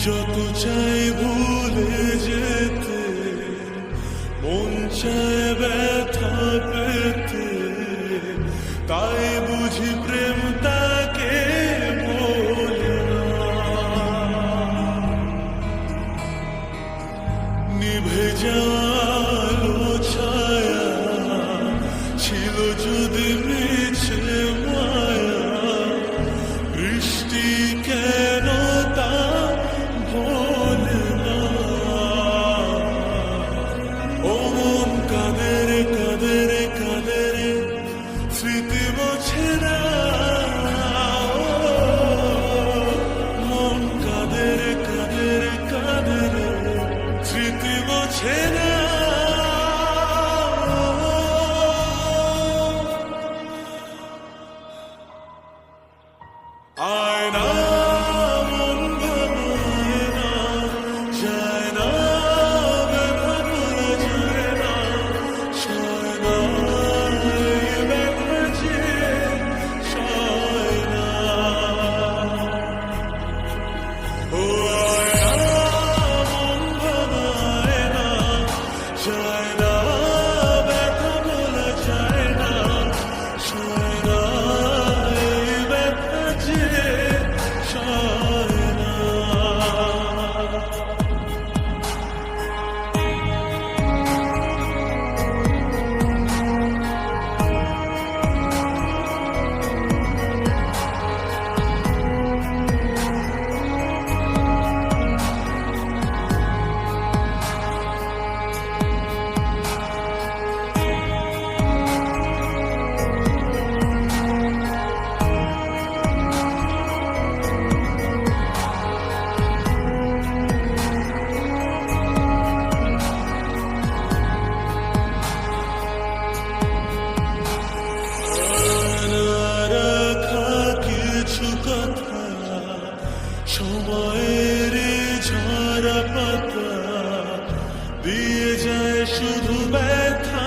যত চাই ভুলে যেতে, মন চায় ব্যথা পেতে, তাই বুঝি প্রেম তাকে বলে না। নিভে যাওয়ালো ছায়া ছিল যদি মিছে মায়া, বৃষ্টি কেন তা বলে না। ও মন কাঁদে রে কাঁদে রে কাঁদে রে, স্মৃতি মোছে না। মন কাঁদে রে কাঁদে রে কাঁদে রে, স্মৃতি মোছে না। আয়না মন ভাঙায় না, যায় না ব্যথা ভোলা যায় না, সয় না এই ব্যথা যে সয় না। ও আয়না মন ভাঙায় না, যায় না ব্যথা ভোলা যায় না, সয় না এই ব্যথা যে সয় না। রাখা কিছু কথা সময়ের ঝরা পাতা দিয়ে যায় শুধু ব্যথা।